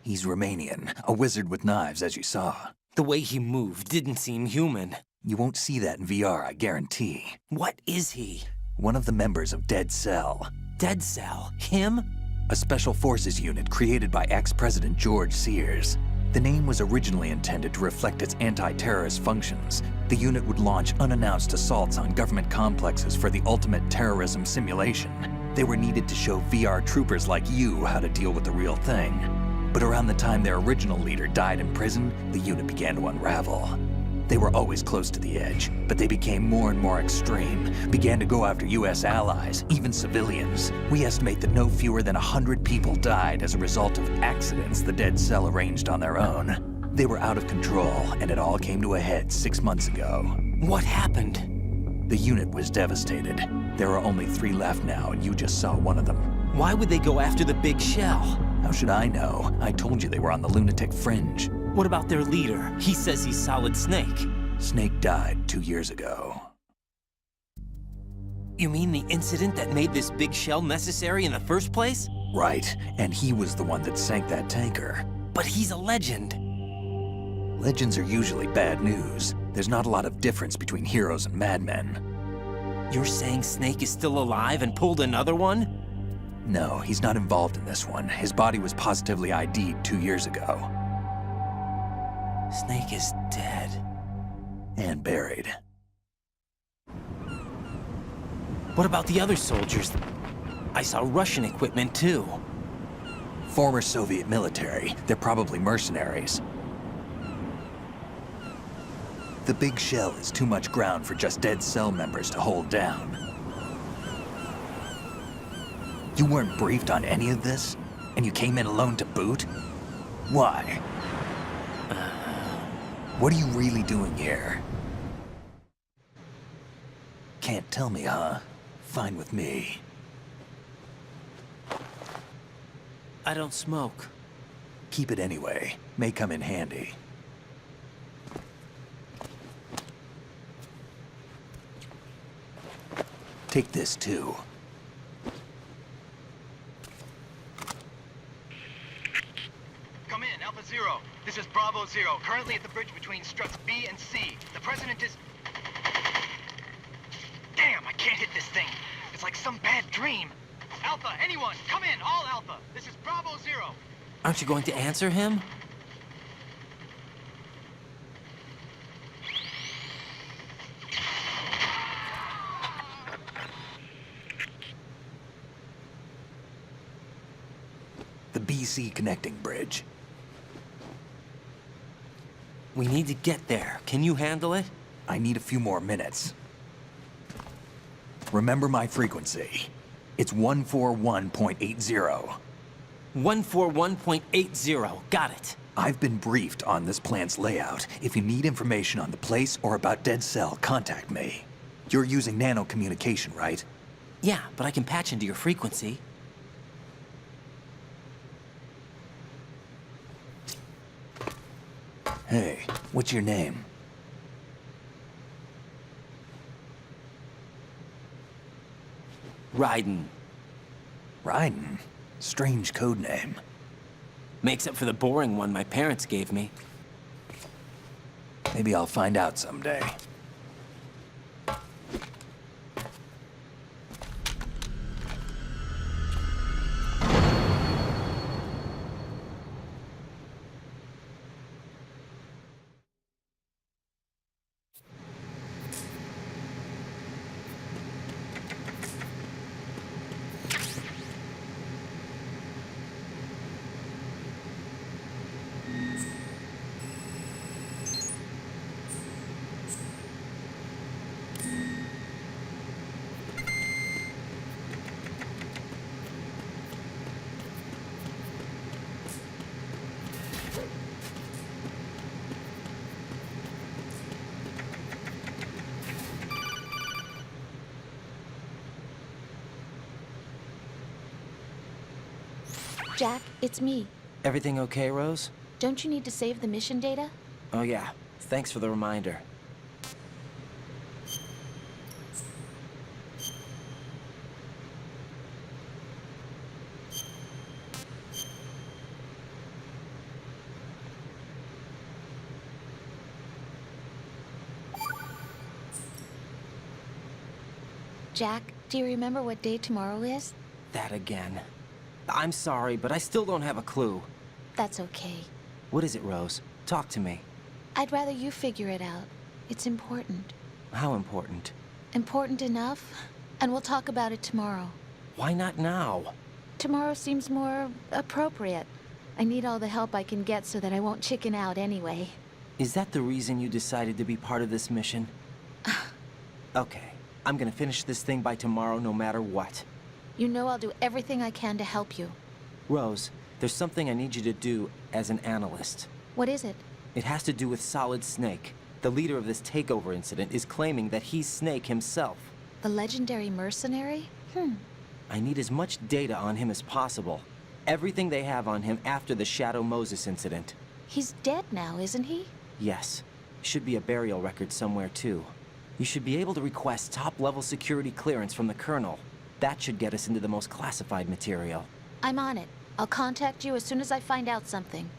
He's Romanian, a wizard with knives, as you saw. The way he moved didn't seem human. You won't see that in VR, I guarantee. What is he? One of the members of Dead Cell. Dead Cell? Him? A special forces unit created by ex-President George Sears. The name was originally intended to reflect its anti-terrorist functions. The unit would launch unannounced assaults on government complexes for the ultimate terrorism simulation. They were needed to show VR troopers like you how to deal with the real thing. But around the time their original leader died in prison, the unit began to unravel. They were always close to the edge, but they became more and more extreme, began to go after US allies, even civilians. We estimate that no fewer than 100 people died as a result of accidents the Dead Cell arranged on their own. They were out of control, and it all came to a head 6 months ago. What happened? The unit was devastated. There are only 3 left now, and you just saw one of them. Why would they go after the big shell? How should I know? I told you they were on the lunatic fringe. What about their leader? He says he's Solid Snake. Snake died 2 years ago. You mean the incident that made this big shell necessary in the first place? Right, and he was the one that sank that tanker. But he's a legend. Legends are usually bad news. There's not a lot of difference between heroes and madmen. You're saying Snake is still alive and pulled another one? No, he's not involved in this one. His body was positively ID'd 2 years ago. Snake is dead. And buried. What about the other soldiers? I saw Russian equipment too. Former Soviet military. They're probably mercenaries. The big shell is too much ground for just Dead Cell members to hold down. You weren't briefed on any of this? And you came in alone to boot? Why? What are you really doing here? Can't tell me, huh? Fine with me. I don't smoke. Keep it anyway. May come in handy. Take this too. Come in, Alpha Zero. This is Bravo Zero, currently at the bridge between struts B and C. The President is... Damn, I can't hit this thing. It's like some bad dream. Alpha, anyone, come in, all Alpha. This is Bravo Zero. Aren't you going to answer him? The BC connecting bridge. We need to get there. Can you handle it? I need a few more minutes. Remember my frequency. It's 141.80. 141.80. Got it. I've been briefed on this plant's layout. If you need information on the place or about Dead Cell, contact me. You're using nano communication, right? Yeah, but I can patch into your frequency. Hey, what's your name? Raiden. Raiden? Strange code name. Makes up for the boring one my parents gave me. Maybe I'll find out someday. Jack, it's me. Everything okay, Rose? Don't you need to save the mission data? Oh yeah. Thanks for the reminder. Jack, do you remember what day tomorrow is? That again. I'm sorry, but I still don't have a clue. That's okay. What is it, Rose? Talk to me. I'd rather you figure it out. It's important. How important? Important enough? And we'll talk about it tomorrow. Why not now? Tomorrow seems more appropriate. I need all the help I can get so that I won't chicken out anyway. Is that the reason you decided to be part of this mission? Okay, I'm gonna finish this thing by tomorrow no matter what. You know I'll do everything I can to help you. Rose, there's something I need you to do as an analyst. What is it? It has to do with Solid Snake. The leader of this takeover incident is claiming that he's Snake himself. The legendary mercenary? I need as much data on him as possible. Everything they have on him after the Shadow Moses incident. He's dead now, isn't he? Yes. Should be a burial record somewhere, too. You should be able to request top-level security clearance from the Colonel. That should get us into the most classified material. I'm on it. I'll contact you as soon as I find out something.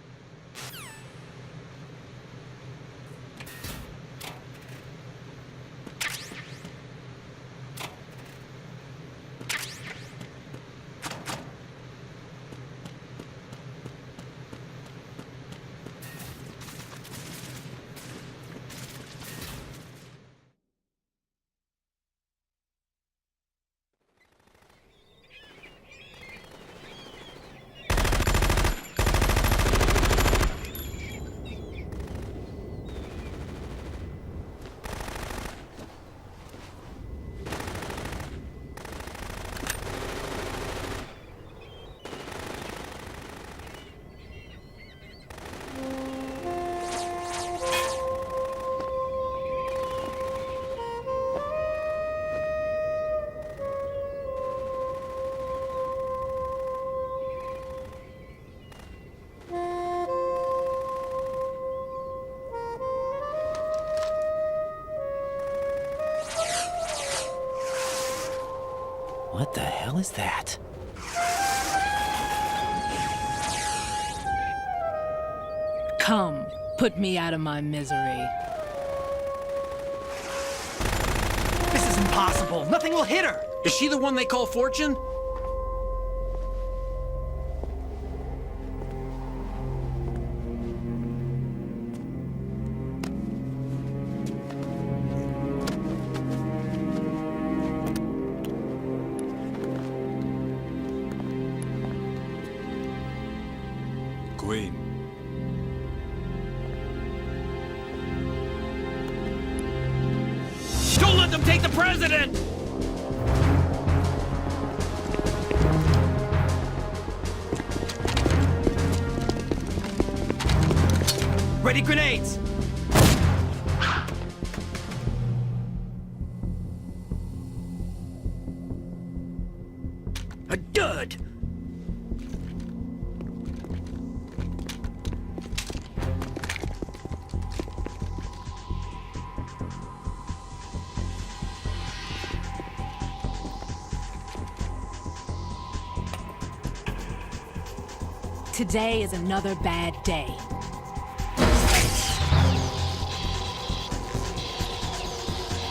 What the hell is that? Come, put me out of my misery. This is impossible. Nothing will hit her. Is she the one they call Fortune? Queen. Don't let them take the president! Ready grenades! A dud! Today is another bad day.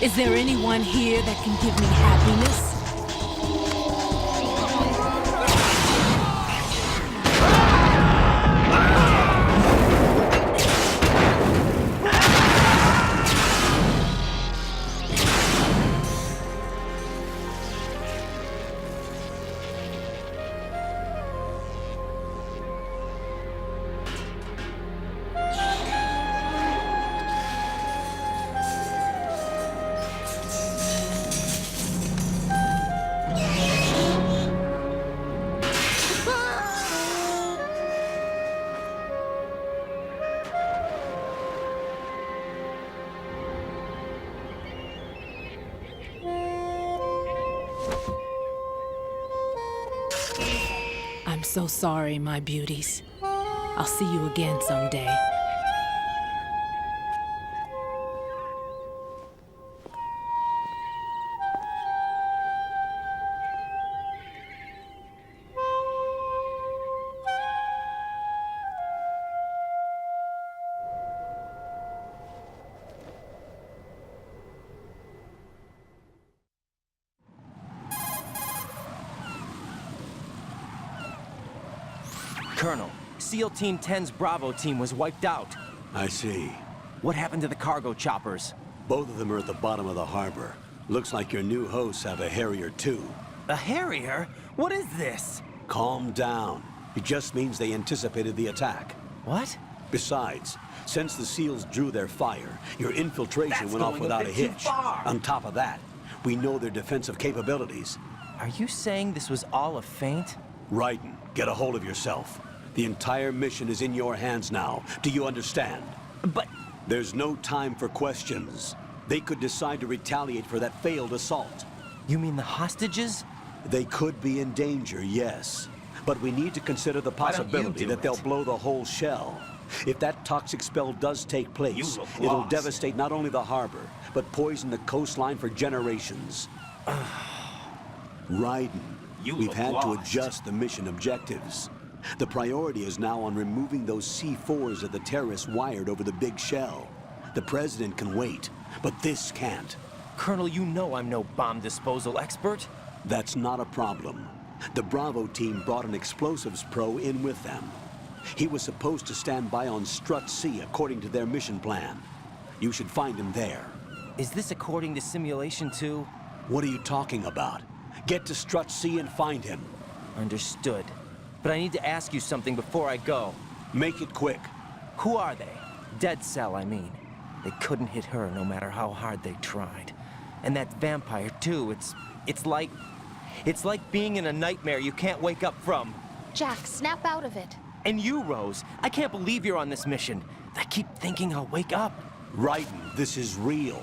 Is there anyone here that can give me happiness? I'm so sorry, my beauties. I'll see you again someday. Colonel, SEAL Team 10's Bravo team was wiped out. I see. What happened to the cargo choppers? Both of them are at the bottom of the harbor. Looks like your new hosts have a Harrier too. A Harrier? What is this? Calm down. It just means they anticipated the attack. What? Besides, since the SEALs drew their fire, your infiltration That's went off going without a a bit too hitch. far. On top of that, we know their defensive capabilities. Are you saying this was all a feint? Raiden, get a hold of yourself. The entire mission is in your hands now. Do you understand? But... There's no time for questions. They could decide to retaliate for that failed assault. You mean the hostages? They could be in danger, yes. But we need to consider the Why don't you possibility do that they'll it? blow the whole shell. If that toxic spell does take place, look it'll lost. devastate not only the harbor, but poison the coastline for generations. Raiden, we've look had to lost. adjust the mission objectives. The priority is now on removing those C4s that the terrorists wired over the big shell. The President can wait, but this can't. Colonel, you know I'm no bomb disposal expert. That's not a problem. The Bravo team brought an explosives pro in with them. He was supposed to stand by on Strut C according to their mission plan. You should find him there. Is this according to simulation too? What are you talking about? Get to Strut C and find him. Understood. But I need to ask you something before I go. Make it quick. Who are they? Dead Cell, I mean. They couldn't hit her no matter how hard they tried. And that vampire too, it's like being in a nightmare you can't wake up from. Jack, snap out of it. And you, Rose, I can't believe you're on this mission. I keep thinking I'll wake up. Raiden, this is real.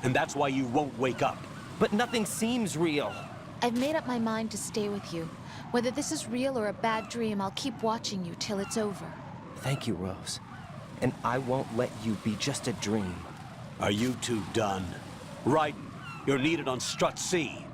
And that's why you won't wake up. But nothing seems real. I've made up my mind to stay with you. Whether this is real or a bad dream, I'll keep watching you till it's over. Thank you, Rose. And I won't let you be just a dream. Are you two done? Raiden, you're needed on Strut C.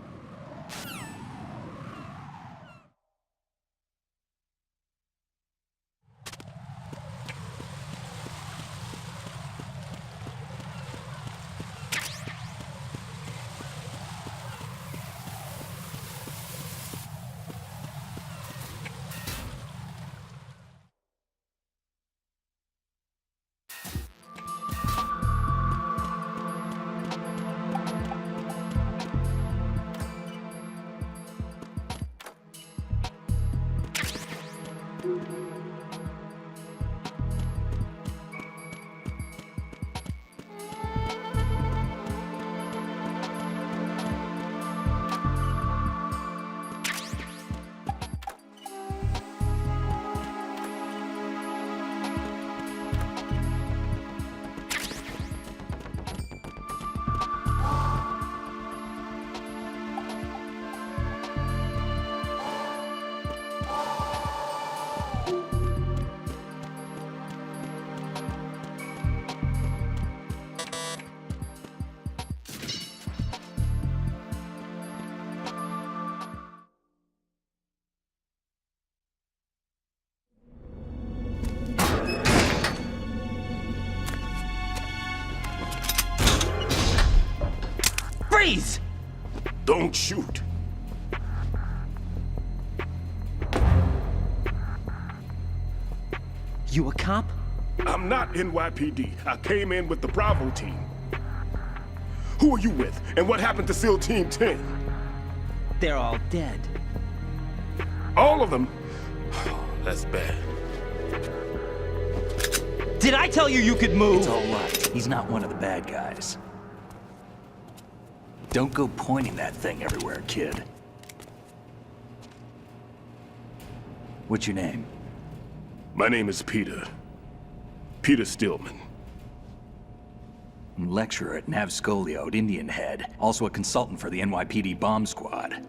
Freeze! Don't shoot. You a cop? I'm not NYPD. I came in with the Bravo team. Who are you with? And what happened to SEAL Team 10? They're all dead. All of them? That's bad. Did I tell you you could move? It's all right. He's not one of the bad guys. Don't go pointing that thing everywhere, kid. What's your name? My name is Peter. Peter Stillman. Lecturer at Navscolio at Indian Head. Also a consultant for the NYPD bomb squad.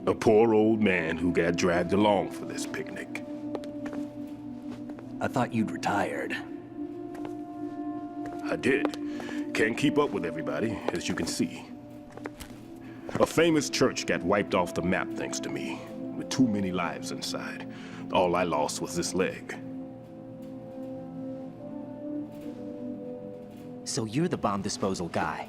A poor old man who got dragged along for this picnic. I thought you'd retired. I did. Can't keep up with everybody, as you can see. A famous church got wiped off the map thanks to me, with too many lives inside. All I lost was this leg. So you're the bomb disposal guy.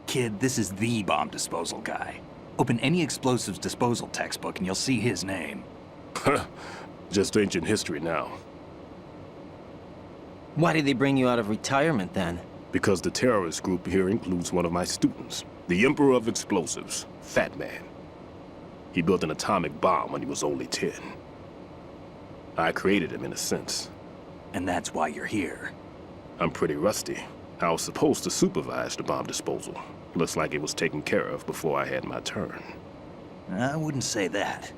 Kid, this is the bomb disposal guy. Open any explosives disposal textbook and you'll see his name. Just ancient history now. Why did they bring you out of retirement then? Because the terrorist group here includes one of my students, the Emperor of Explosives, Fat Man. He built an atomic bomb when he was only 10. I created him in a sense. And that's why you're here. I'm pretty rusty. I was supposed to supervise the bomb disposal. Looks like it was taken care of before I had my turn. I wouldn't say that.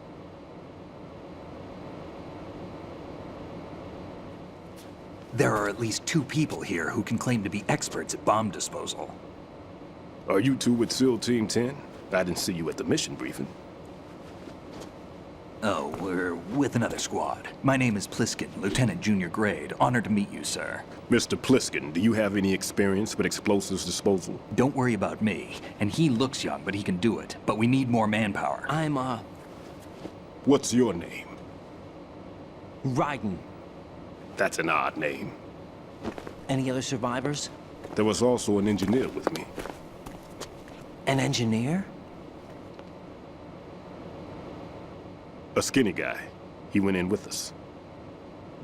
There are at least 2 people here who can claim to be experts at bomb disposal. Are you two with SEAL Team 10? I didn't see you at the mission briefing. Oh, we're with another squad. My name is Pliskin, Lieutenant Junior Grade. Honored to meet you, sir. Mr. Pliskin, do you have any experience with explosives disposal? Don't worry about me. And he looks young, but he can do it. But we need more manpower. I'm, What's your name? Raiden. That's an odd name. Any other survivors? There was also an engineer with me. An engineer? A skinny guy. He went in with us.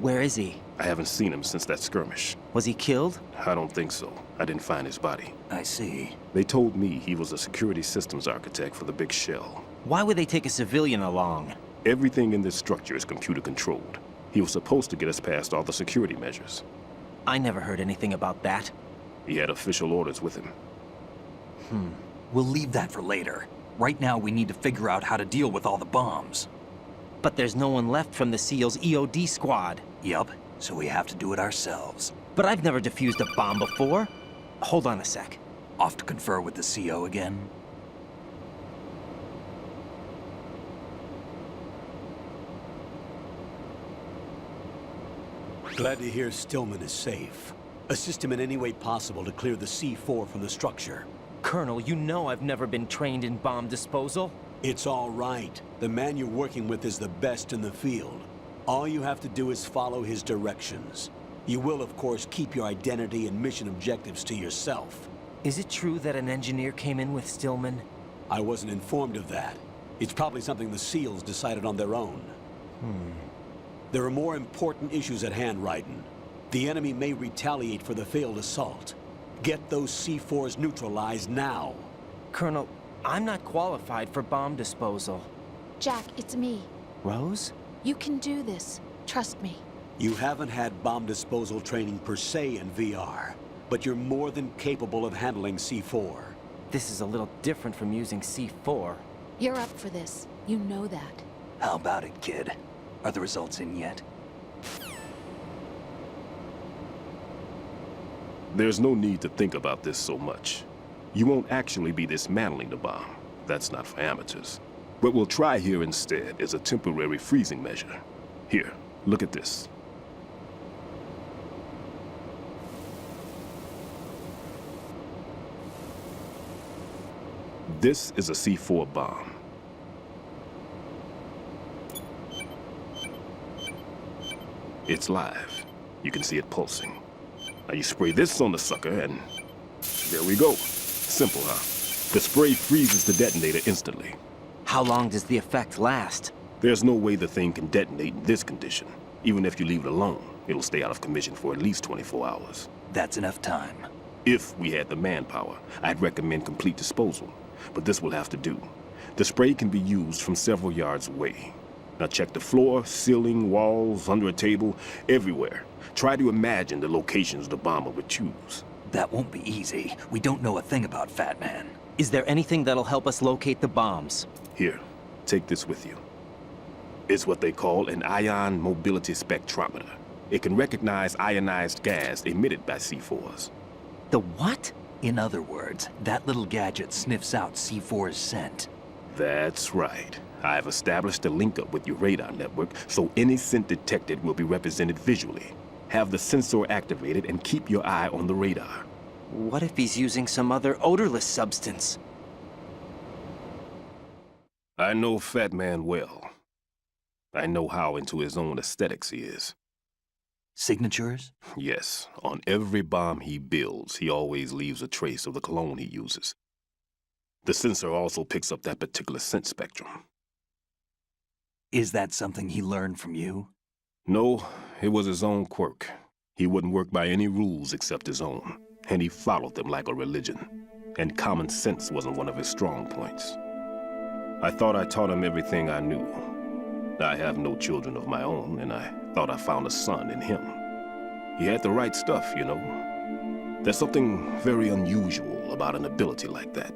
Where is he? I haven't seen him since that skirmish. Was he killed? I don't think so. I didn't find his body. I see. They told me he was a security systems architect for the big shell. Why would they take a civilian along? Everything in this structure is computer controlled. He was supposed to get us past all the security measures. I never heard anything about that. He had official orders with him. We'll leave that for later. Right now, we need to figure out how to deal with all the bombs. But there's no one left from the SEAL's EOD squad. Yup, so we have to do it ourselves. But I've never defused a bomb before. Hold on a sec. Off to confer with the CO again? Glad to hear Stillman is safe. Assist him in any way possible to clear the C4 from the structure. Colonel, you know I've never been trained in bomb disposal. It's all right. The man you're working with is the best in the field. All you have to do is follow his directions. You will, of course, keep your identity and mission objectives to yourself. Is it true that an engineer came in with Stillman? I wasn't informed of that. It's probably something the SEALs decided on their own. There are more important issues at hand, Raiden. The enemy may retaliate for the failed assault. Get those C4s neutralized now. Colonel, I'm not qualified for bomb disposal. Jack, it's me. Rose? You can do this. Trust me. You haven't had bomb disposal training per se in VR, but you're more than capable of handling C4. This is a little different from using C4. You're up for this. You know that. How about it, kid? Are the results in yet? There's no need to think about this so much. You won't actually be dismantling the bomb. That's not for amateurs. What we'll try here instead is a temporary freezing measure. Here, look at this. This is a C4 bomb. It's live. You can see it pulsing. Now you spray this on the sucker and there we go. Simple, huh? The spray freezes the detonator instantly. How long does the effect last? There's no way the thing can detonate in this condition. Even if you leave it alone, it'll stay out of commission for at least 24 hours. That's enough time. If we had the manpower, I'd recommend complete disposal. But this will have to do. The spray can be used from several yards away. Now check the floor, ceiling, walls, under a table, everywhere. Try to imagine the locations the bomber would choose. That won't be easy. We don't know a thing about Fat Man. Is there anything that'll help us locate the bombs? Here, take this with you. It's what they call an ion mobility spectrometer. It can recognize ionized gas emitted by C4s. The what? In other words, that little gadget sniffs out C4's scent. That's right. I've established a link-up with your radar network, so any scent detected will be represented visually. Have the sensor activated and keep your eye on the radar. What if he's using some other odorless substance? I know Fat Man well. I know how into his own aesthetics he is. Signatures? Yes, on every bomb he builds, he always leaves a trace of the cologne he uses. The sensor also picks up that particular scent spectrum. Is that something he learned from you? No, it was his own quirk. He wouldn't work by any rules except his own, and he followed them like a religion. And common sense wasn't one of his strong points. I thought I taught him everything I knew. I have no children of my own, and I thought I found a son in him. He had the right stuff, you know. There's something very unusual about an ability like that.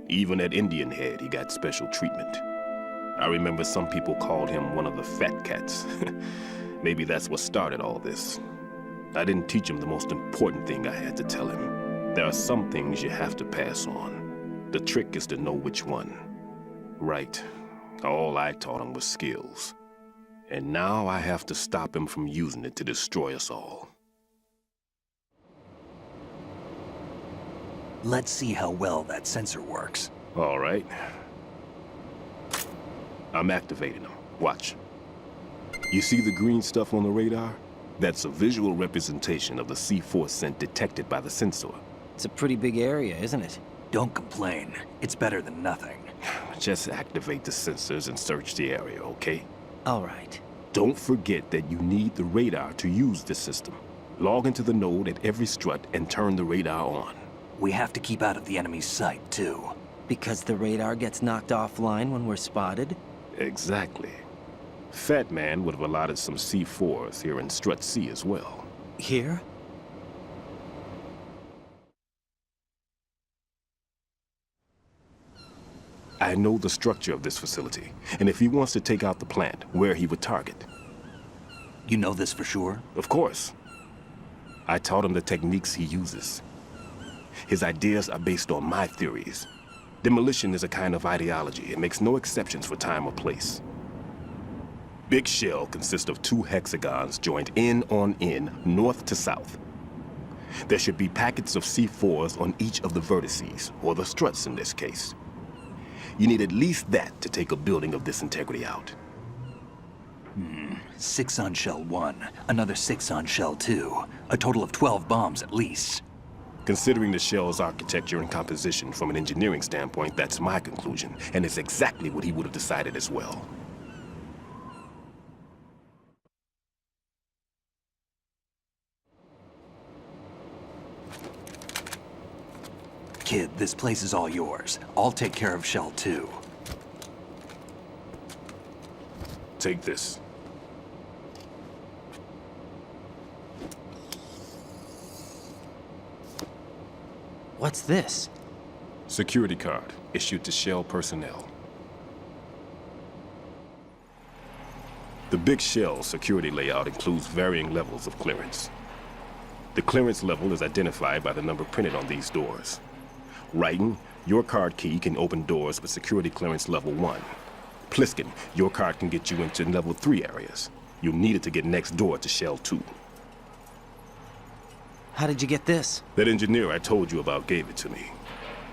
Even at Indian Head, he got special treatment. I remember some people called him one of the fat cats. Maybe that's what started all this. I didn't teach him the most important thing I had to tell him. There are some things you have to pass on. The trick is to know which one. Right. All I taught him was skills. And now I have to stop him from using it to destroy us all. Let's see how well that sensor works. All right. I'm activating them. Watch. You see the green stuff on the radar? That's a visual representation of the C4 scent detected by the sensor. It's a pretty big area, isn't it? Don't complain. It's better than nothing. Just activate the sensors and search the area, okay? All right. Don't forget that you need the radar to use this system. Log into the node at every strut and turn the radar on. We have to keep out of the enemy's sight, too. Because the radar gets knocked offline when we're spotted? Exactly. Fat Man would have allotted some C4s here in Strut C as well. Here? I know the structure of this facility, and if he wants to take out the plant, where he would target. You know this for sure? Of course. I taught him the techniques he uses. His ideas are based on my theories. Demolition is a kind of ideology. It makes no exceptions for time or place. Big Shell consists of 2 hexagons joined end on end, north to south. There should be packets of C4s on each of the vertices, or the struts in this case. You need at least that to take a building of this integrity out. 6 on Shell 1, another 6 on Shell 2. A total of 12 bombs at least. Considering the shell's architecture and composition from an engineering standpoint, that's my conclusion, and it's exactly what he would have decided as well. Kid, this place is all yours. I'll take care of Shell 2. Take this. What's this? Security card issued to Shell personnel. The Big Shell security layout includes varying levels of clearance. The clearance level is identified by the number printed on these doors. Writing, your card key can open doors with security clearance level 1. Pliskin, your card can get you into level 3 areas. You'll need it to get next door to Shell 2. How did you get this? That engineer I told you about gave it to me.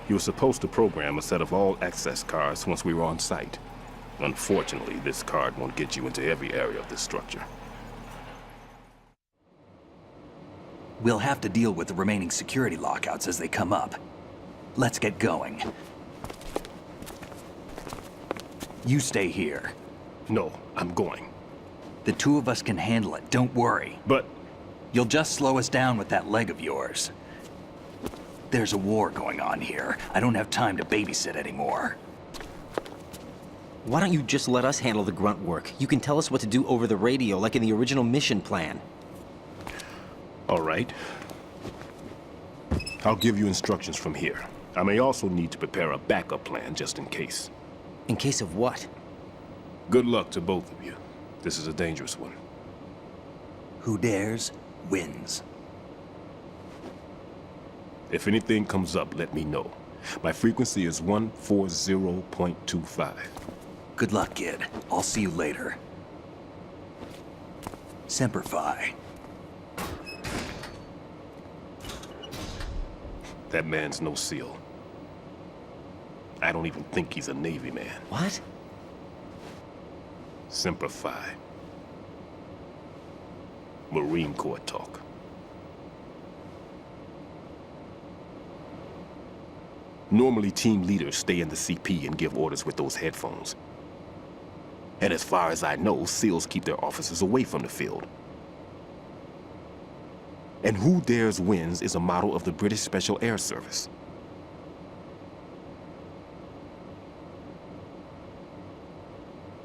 He was supposed to program a set of all access cards once we were on site. Unfortunately, this card won't get you into every area of this structure. We'll have to deal with the remaining security lockouts as they come up. Let's get going. You stay here. No, I'm going. The 2 of us can handle it, don't worry. But You'll just slow us down with that leg of yours. There's a war going on here. I don't have time to babysit anymore. Why don't you just let us handle the grunt work? You can tell us what to do over the radio, like in the original mission plan. all right. I'll give you instructions from here. I may also need to prepare a backup plan just in case. In case of what? Good luck to both of you. This is a dangerous one. Who dares, wins. If anything comes up, let me know. My frequency is 140.25. Good luck, kid. I'll see you later. Semper Fi. That man's no SEAL. I don't even think he's a Navy man. What? Semper Fi. Marine Corps talk. Normally, team leaders stay in the CP and give orders with those headphones. And as far as I know, SEALs keep their officers away from the field. And who dares wins is a model of the British Special Air Service.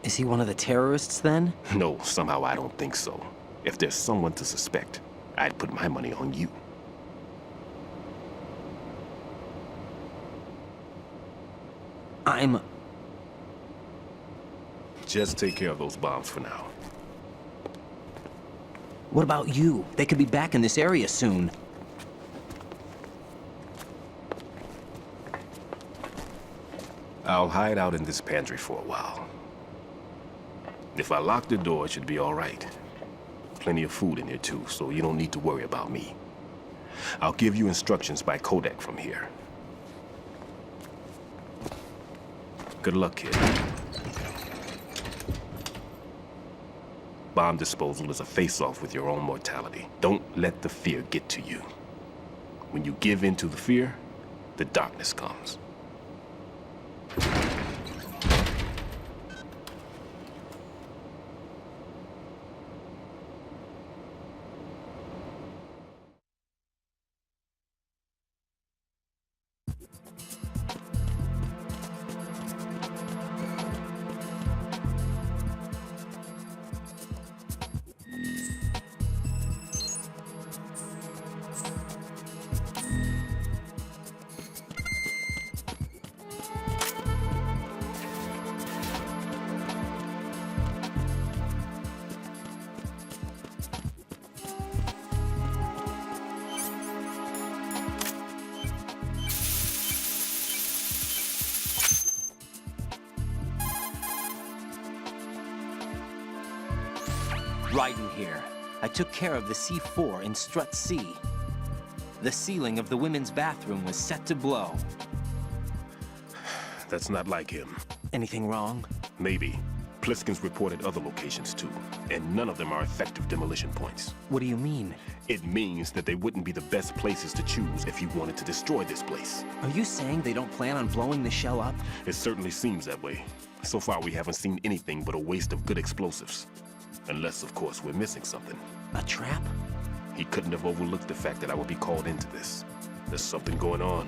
Is he one of the terrorists, then? No, somehow I don't think so. If there's someone to suspect, I'd put my money on you. Just take care of those bombs for now. What about you? They could be back in this area soon. I'll hide out in this pantry for a while. If I lock the door, it should be all right. Plenty of food in here too, so you don't need to worry about me. I'll give you instructions by codec from here. Good luck, kid. Bomb disposal is a face-off with your own mortality. Don't let the fear get to you. When you give in to the fear, the darkness comes. Ryden here. I took care of the C4 in Strut C. The ceiling of the women's bathroom was set to blow. That's not like him. Anything wrong? Maybe. Pliskin's reported other locations too, and none of them are effective demolition points. What do you mean? It means that they wouldn't be the best places to choose if you wanted to destroy this place. Are you saying they don't plan on blowing the shell up? It certainly seems that way. So far, we haven't seen anything but a waste of good explosives. Unless, of course, we're missing something. A trap? He couldn't have overlooked the fact that I would be called into this. There's something going on.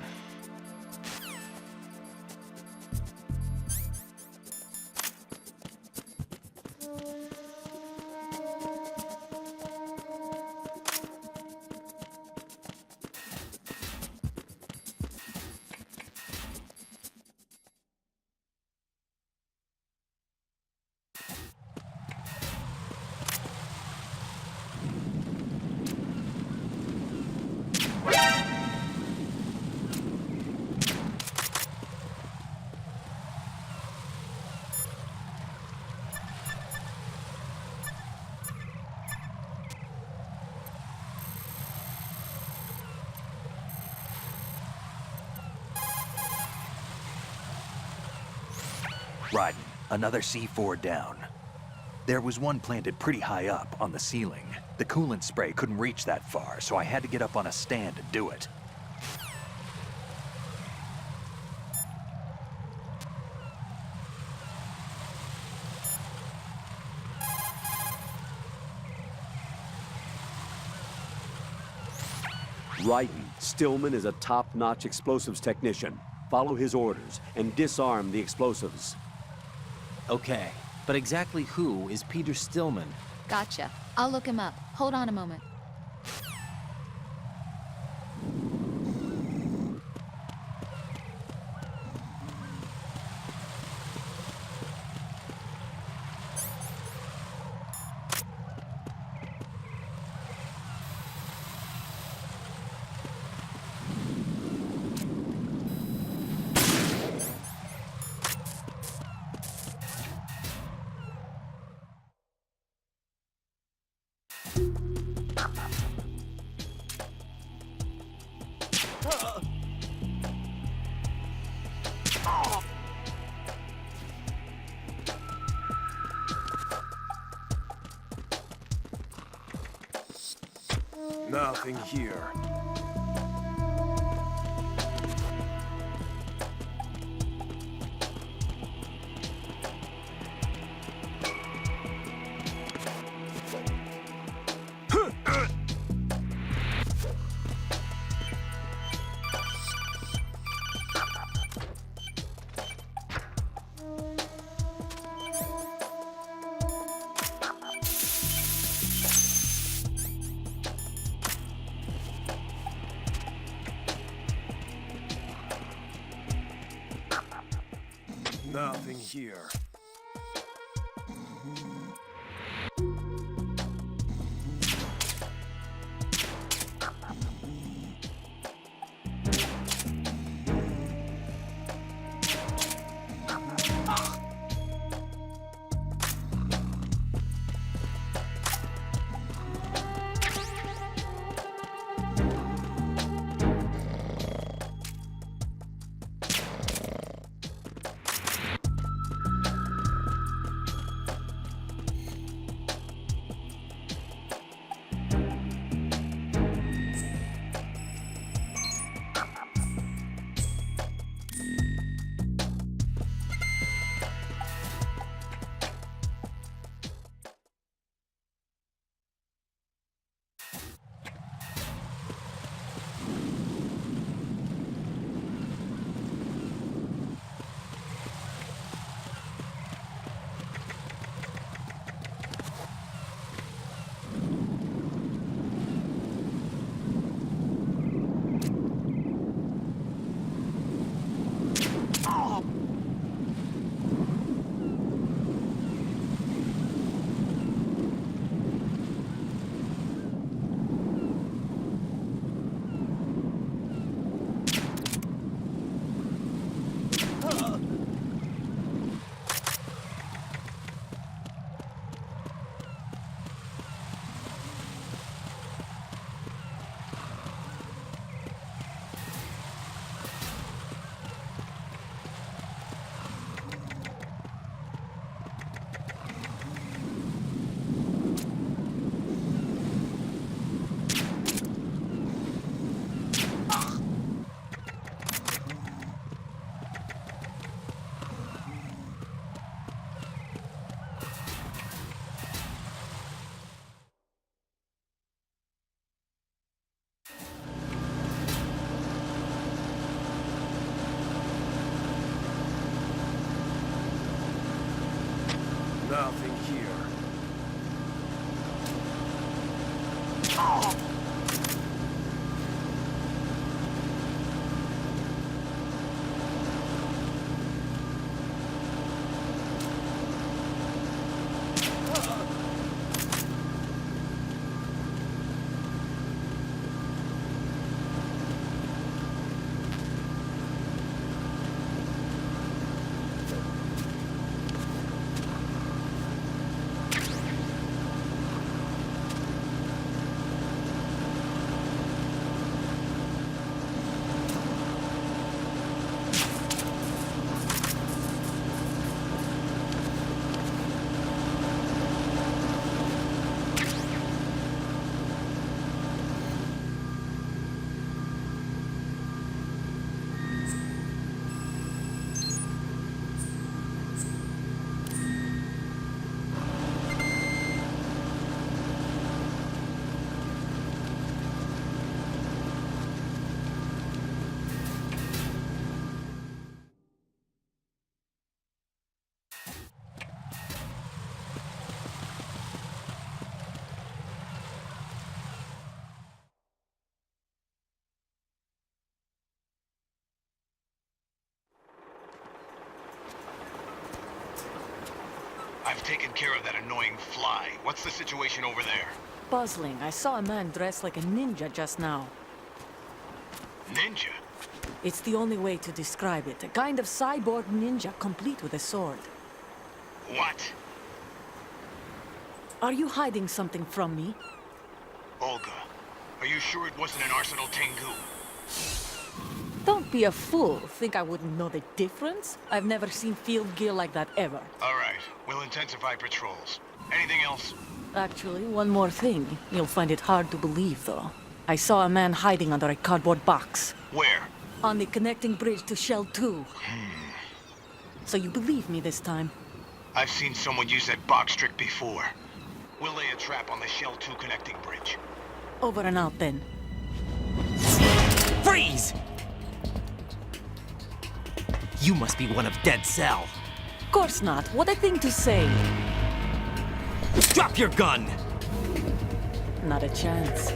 Ryden, another C4 down. There was one planted pretty high up on the ceiling. The coolant spray couldn't reach that far, so I had to get up on a stand and do it. Ryden, Stillman is a top-notch explosives technician. Follow his orders and disarm the explosives. Okay, but exactly who is Peter Stillman? Gotcha. I'll look him up. Hold on a moment. Nothing here. here. Nothing here. I've taken care of that annoying fly. What's the situation over there? Puzzling. I saw a man dressed like a ninja just now. Ninja? It's the only way to describe it. A kind of cyborg ninja, complete with a sword. What? Are you hiding something from me? Olga, are you sure it wasn't an Arsenal Tengu? Don't be a fool. Think I wouldn't know the difference? I've never seen field gear like that ever. All right, we'll intensify patrols. Anything else? Actually, one more thing. You'll find it hard to believe, though. I saw a man hiding under a cardboard box. Where? On the connecting bridge to Shell 2. So you believe me this time? I've seen someone use that box trick before. We'll lay a trap on the Shell 2 connecting bridge. Over and out, then. Freeze! You must be one of Dead Cell. Course not. What a thing to say. Drop your gun! Not a chance.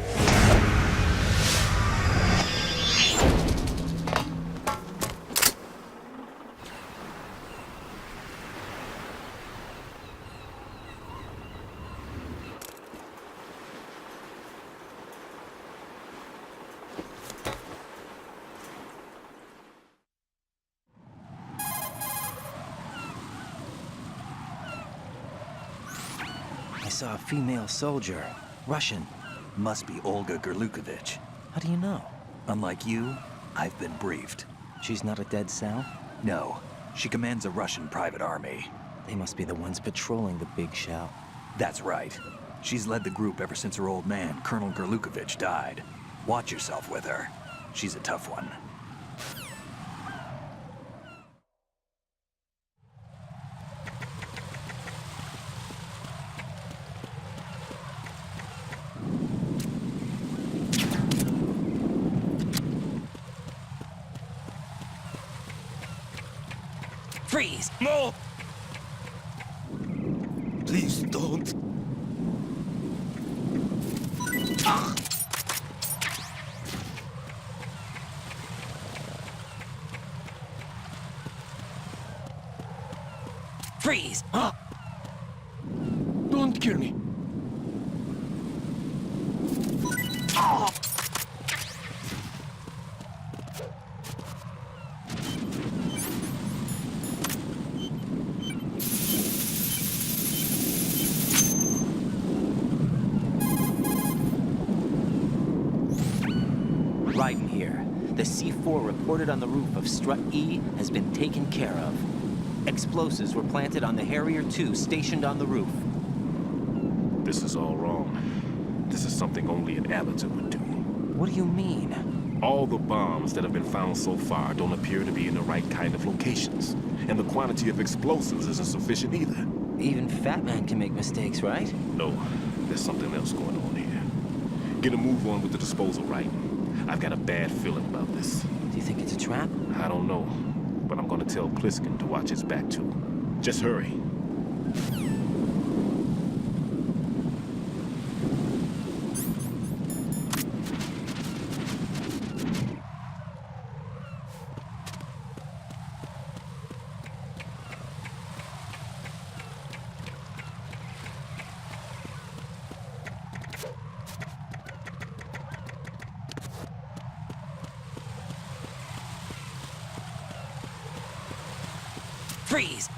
saw a female soldier. Russian. Must be Olga Gerlukovich. How do you know? Unlike you, I've been briefed. She's not a dead Sal? No, she commands a Russian private army. They must be the ones patrolling the big shell. That's right. She's led the group ever since her old man, Colonel Gerlukovich, died. Watch yourself with her. She's a tough one. Freeze! No! Please don't. Freeze! Don't kill me. Raiden here. The C4 reported on the roof of Strut E has been taken care of. Explosives were planted on the Harrier 2 stationed on the roof. This is all wrong. This is something only an amateur would do. What do you mean? All the bombs that have been found so far don't appear to be in the right kind of locations. And the quantity of explosives isn't sufficient either. Even Fat Man can make mistakes, right? No, there's something else going on here. Get a move on with the disposal, right? I've got a bad feeling about this. Do you think it's a trap? I don't know, but I'm gonna tell Pliskin to watch his back too. Just hurry. Freeze!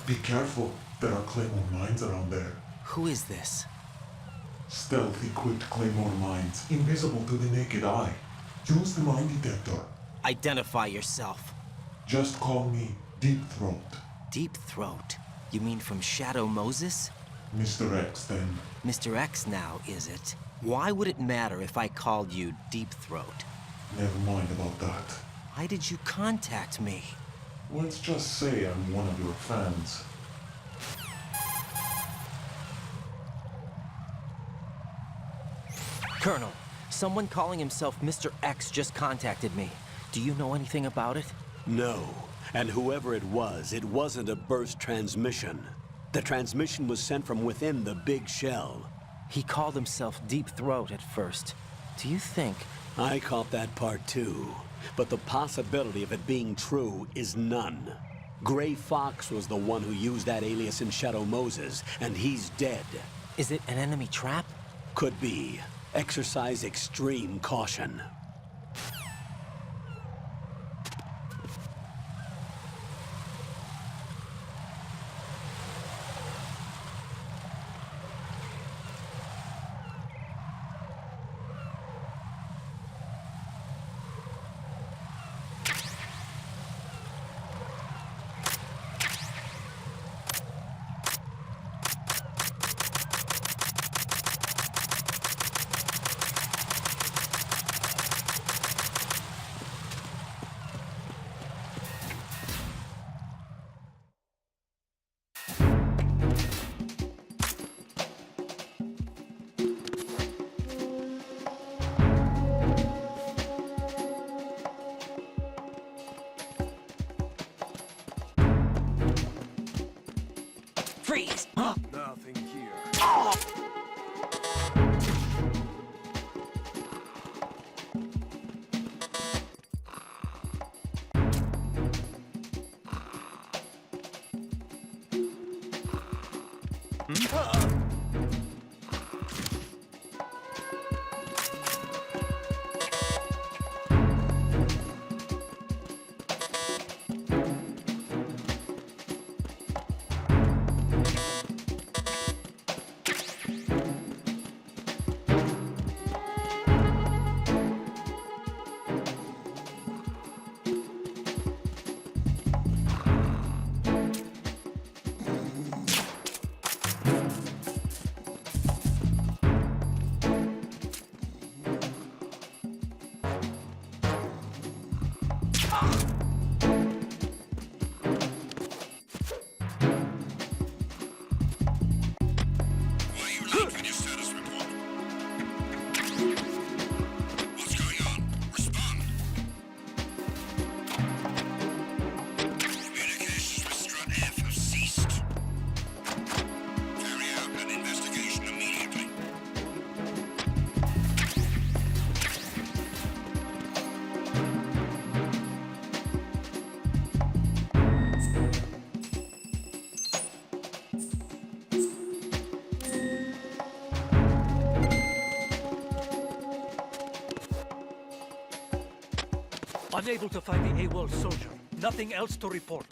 Be careful, there are Claymore mines around there. Who is this? Stealth-equipped Claymore mines, invisible to the naked eye. Use the mine detector. Identify yourself. Just call me Deep Throat. Deep Throat? You mean from Shadow Moses? Mr. X, then. Mr. X now, is it? Why would it matter if I called you Deep Throat? Never mind about that. Why did you contact me? Let's just say I'm one of your fans. Colonel, someone calling himself Mr. X just contacted me. Do you know anything about it? No. And whoever it wasn't a burst transmission. The transmission was sent from within the big shell. He called himself Deep Throat at first. Do you think... I caught that part too. But the possibility of it being true is none. Gray Fox was the one who used that alias in Shadow Moses, and he's dead. Is it an enemy trap? Could be. Exercise extreme caution. Freeze! Nothing here. Unable to find the AWOL soldier. Nothing else to report.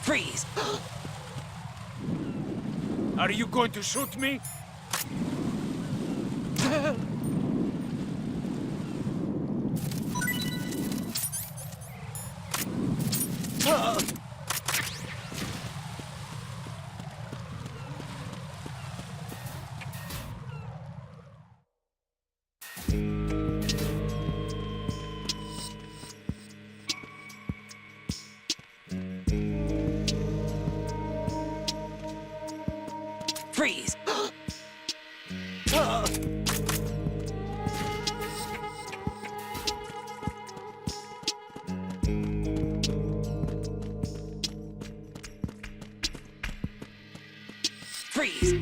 Freeze! Are you going to shoot me? Freeze! Freeze!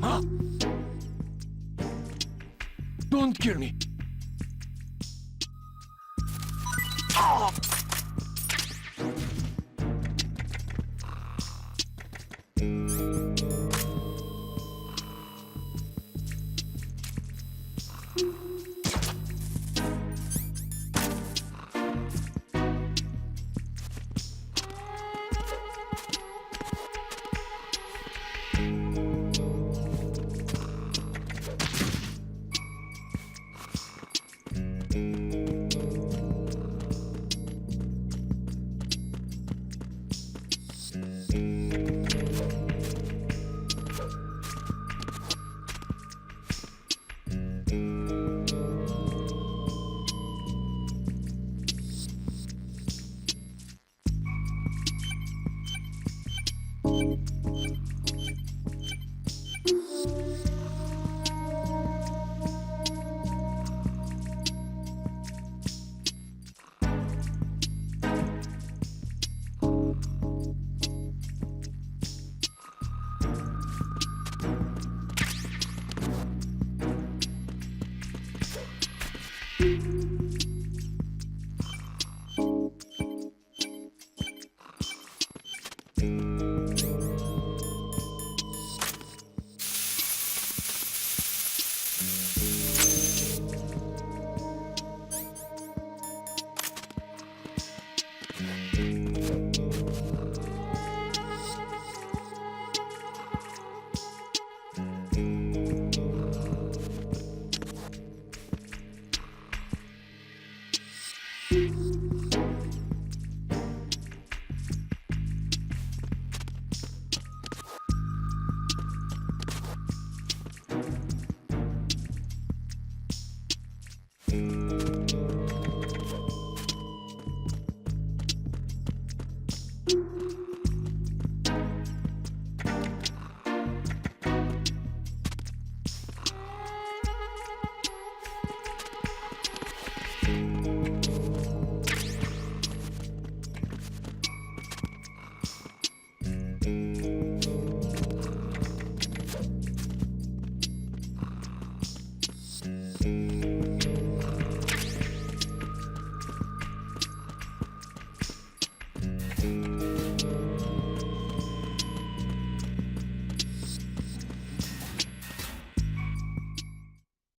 Don't kill me.